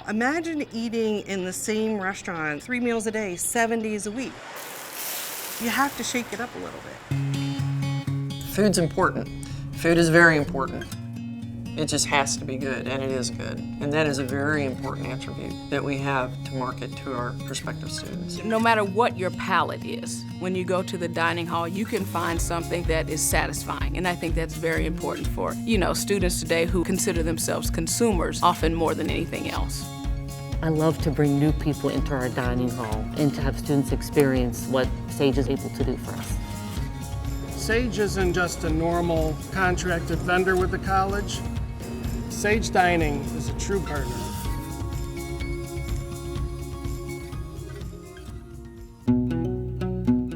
Imagine eating in the same restaurant 3 meals a day, 7 days a week. You have to shake it up a little bit. Food's important. Food is very important. It just has to be good, and it is good. And that is a very important attribute that we have to market to our prospective students. No matter what your palate is, when you go to the dining hall, you can find something that is satisfying. And I think that's very important for, students today who consider themselves consumers often more than anything else. I love to bring new people into our dining hall and to have students experience what Sage is able to do for us. Sage isn't just a normal contracted vendor with the college. Sage Dining is a true partner.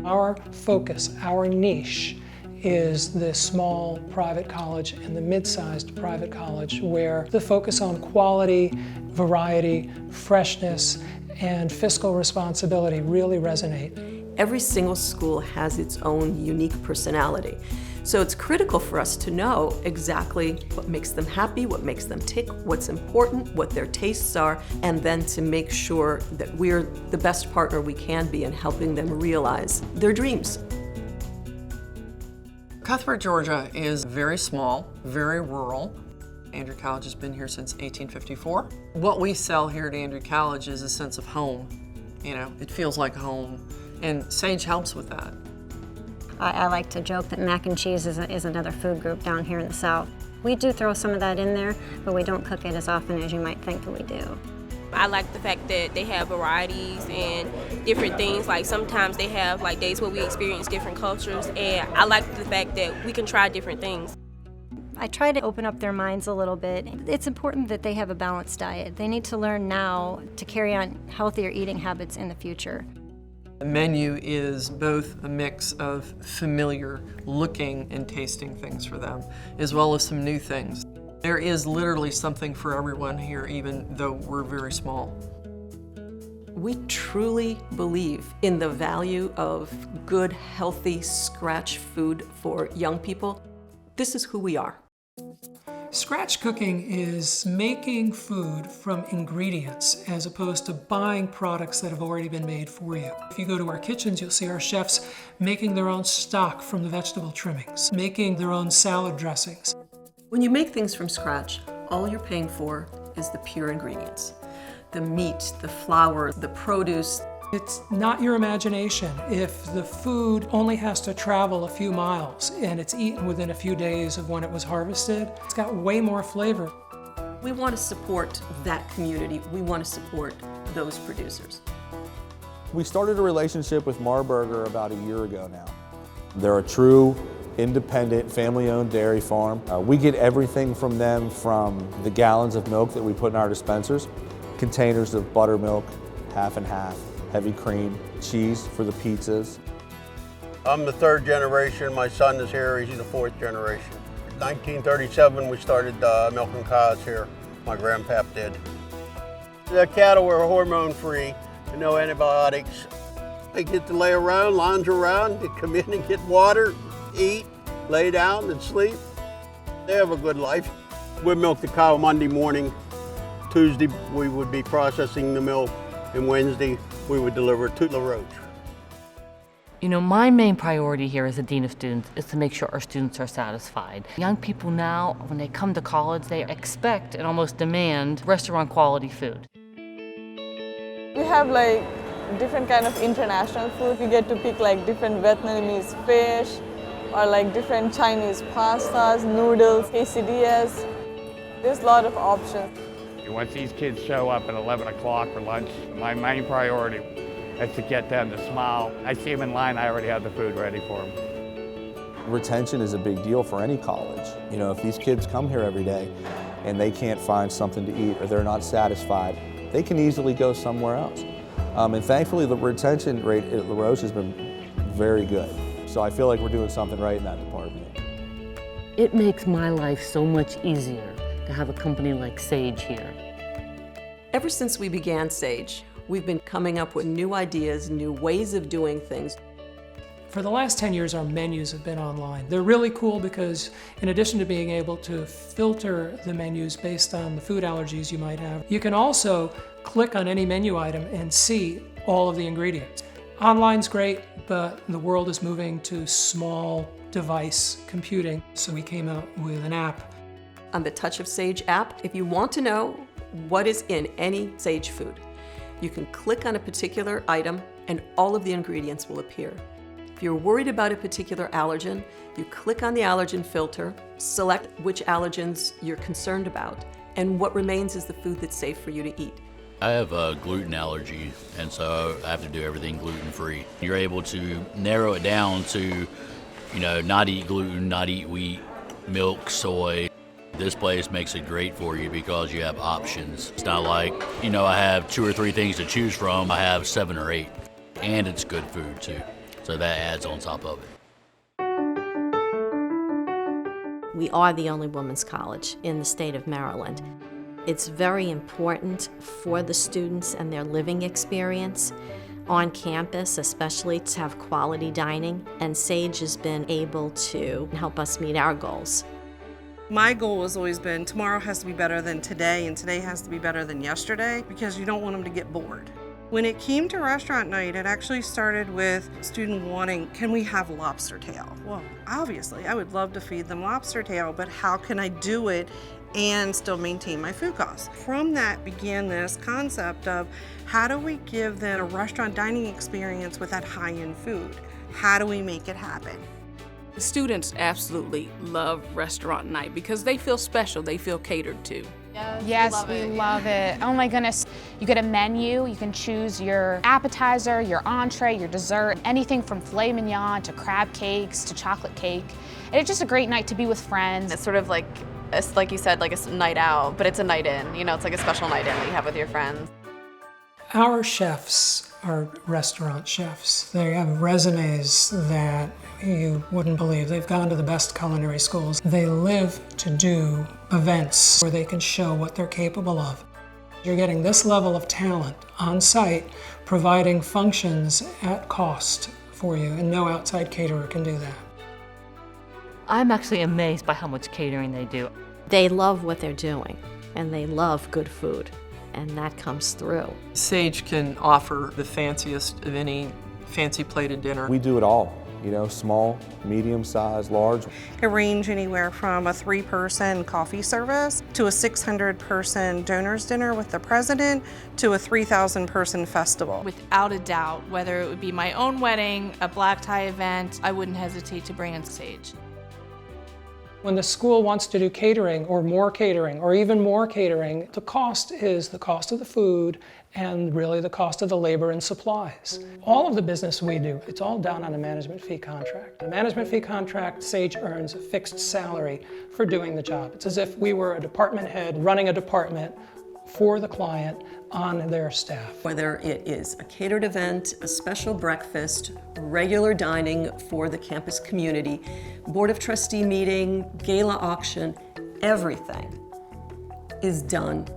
Our focus, our niche, is the small private college and the mid-sized private college where the focus on quality, variety, freshness, and fiscal responsibility really resonate. Every single school has its own unique personality. So it's critical for us to know exactly what makes them happy, what makes them tick, what's important, what their tastes are, and then to make sure that we're the best partner we can be in helping them realize their dreams. Cuthbert, Georgia is very small, very rural. Andrew College has been here since 1854. What we sell here at Andrew College is a sense of home. It feels like home, and Sage helps with that. I like to joke that mac and cheese is another food group down here in the South. We do throw some of that in there, but we don't cook it as often as you might think that we do. I like the fact that they have varieties and different things. Like sometimes they have days where we experience different cultures, and I like the fact that we can try different things. I try to open up their minds a little bit. It's important that they have a balanced diet. They need to learn now to carry on healthier eating habits in the future. The menu is both a mix of familiar looking and tasting things for them, as well as some new things. There is literally something for everyone here, even though we're very small. We truly believe in the value of good, healthy, scratch food for young people. This is who we are. Scratch cooking is making food from ingredients as opposed to buying products that have already been made for you. If you go to our kitchens, you'll see our chefs making their own stock from the vegetable trimmings, making their own salad dressings. When you make things from scratch, all you're paying for is the pure ingredients. The meat, the flour, the produce. It's not your imagination if the food only has to travel a few miles and it's eaten within a few days of when it was harvested. It's got way more flavor. We want to support that community. We want to support those producers. We started a relationship with Marburger about a year ago now. They're a true, independent, family-owned dairy farm. We get everything from them, from the gallons of milk that we put in our dispensers, containers of buttermilk, half and half, heavy cream, cheese for the pizzas. I'm the third generation. My son is here. He's the fourth generation. 1937, we started milking cows here. My grandpap did. The cattle were hormone-free, no antibiotics. They get to lay around, lounge around, they come in and get water, eat, lay down and sleep. They have a good life. We milk the cow Monday morning. Tuesday, we would be processing the milk, and Wednesday, we would deliver it to La Roche. My main priority here as a dean of students is to make sure our students are satisfied. Young people now, when they come to college, they expect and almost demand restaurant quality food. We have different kind of international food. We get to pick different Vietnamese fish or different Chinese pastas, noodles, quesadillas. There's a lot of options. Once these kids show up at 11 o'clock for lunch, my main priority is to get them to smile. I see them in line, I already have the food ready for them. Retention is a big deal for any college. If these kids come here every day and they can't find something to eat or they're not satisfied, they can easily go somewhere else. And thankfully, the retention rate at La Roche has been very good. So I feel like we're doing something right in that department. It makes my life so much easier to have a company like Sage here. Ever since we began Sage, we've been coming up with new ideas, new ways of doing things. For the last 10 years, our menus have been online. They're really cool because in addition to being able to filter the menus based on the food allergies you might have, you can also click on any menu item and see all of the ingredients. Online's great, but the world is moving to small device computing, so we came out with an app. On the Touch of Sage app, if you want to know what is in any Sage food, you can click on a particular item and all of the ingredients will appear. If you're worried about a particular allergen, you click on the allergen filter, select which allergens you're concerned about, and what remains is the food that's safe for you to eat. I have a gluten allergy, and so I have to do everything gluten-free. You're able to narrow it down to, not eat gluten, not eat wheat, milk, soy. This place makes it great for you because you have options. It's not like, I have 2 or 3 things to choose from. I have 7 or 8, and it's good food too. So that adds on top of it. We are the only women's college in the state of Maryland. It's very important for the students and their living experience on campus, especially to have quality dining, and Sage has been able to help us meet our goals. My goal has always been tomorrow has to be better than today, and today has to be better than yesterday, because you don't want them to get bored. When it came to restaurant night, it actually started with a student wanting, can we have lobster tail? Well, obviously, I would love to feed them lobster tail, but how can I do it and still maintain my food costs? From that began this concept of how do we give them a restaurant dining experience with that high-end food? How do we make it happen? The students absolutely love restaurant night because they feel special, they feel catered to. Yes, we love it. Oh my goodness. You get a menu, you can choose your appetizer, your entree, your dessert, anything from filet mignon to crab cakes to chocolate cake. And it's just a great night to be with friends. It's sort of like you said, like a night out, but it's a night in. It's like a special night in that you have with your friends. Our chefs are restaurant chefs. They have resumes that you wouldn't believe. They've gone to the best culinary schools. They live to do events where they can show what they're capable of. You're getting this level of talent on site, providing functions at cost for you, and no outside caterer can do that. I'm actually amazed by how much catering they do. They love what they're doing, and they love good food, and that comes through. Sage can offer the fanciest of any fancy plated dinner. We do it all. Small, medium size, large. It can range anywhere from a 3-person coffee service to a 600-person donors dinner with the president to a 3,000-person festival. Without a doubt, whether it would be my own wedding, a black tie event, I wouldn't hesitate to bring in Sage. When the school wants to do catering or even more catering, the cost is the cost of the food and really the cost of the labor and supplies. All of the business we do, it's all done on a management fee contract. A management fee contract, Sage earns a fixed salary for doing the job. It's as if we were a department head running a department for the client on their staff. Whether it is a catered event, a special breakfast, regular dining for the campus community, board of trustee meeting, gala auction, everything is done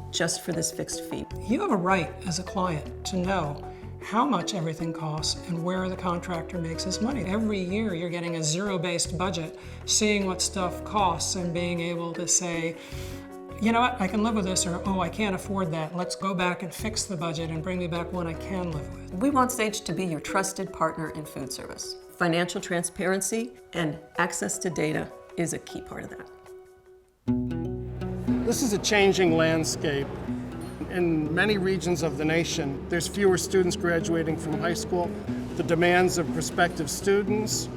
just for this fixed fee. You have a right as a client to know how much everything costs and where the contractor makes his money. Every year you're getting a zero-based budget, seeing what stuff costs and being able to say, you know what, I can live with this, or oh, I can't afford that. Let's go back and fix the budget and bring me back one I can live with. We want Sage to be your trusted partner in food service. Financial transparency and access to data is a key part of that. This is a changing landscape. In many regions of the nation, there's fewer students graduating from high school. The demands of prospective students,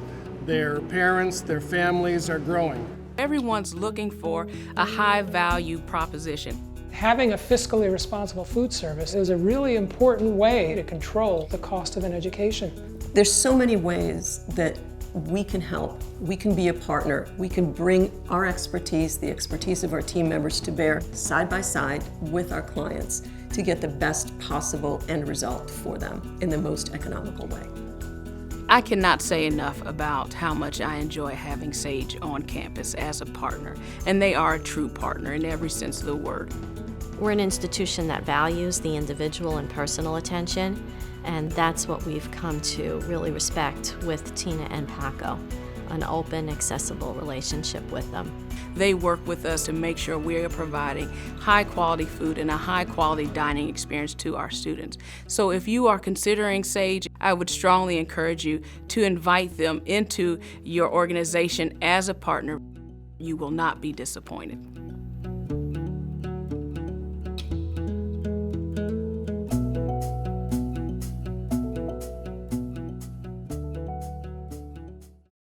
their parents, their families are growing. Everyone's looking for a high-value proposition. Having a fiscally responsible food service is a really important way to control the cost of an education. There's so many ways that we can help. We can be a partner. We can bring our expertise, the expertise of our team members to bear side by side with our clients to get the best possible end result for them in the most economical way. I cannot say enough about how much I enjoy having Sage on campus as a partner, and they are a true partner in every sense of the word. We're an institution that values the individual and personal attention, and that's what we've come to really respect with Tina and Paco, an open, accessible relationship with them. They work with us to make sure we are providing high quality food and a high quality dining experience to our students. So if you are considering Sage, I would strongly encourage you to invite them into your organization as a partner. You will not be disappointed.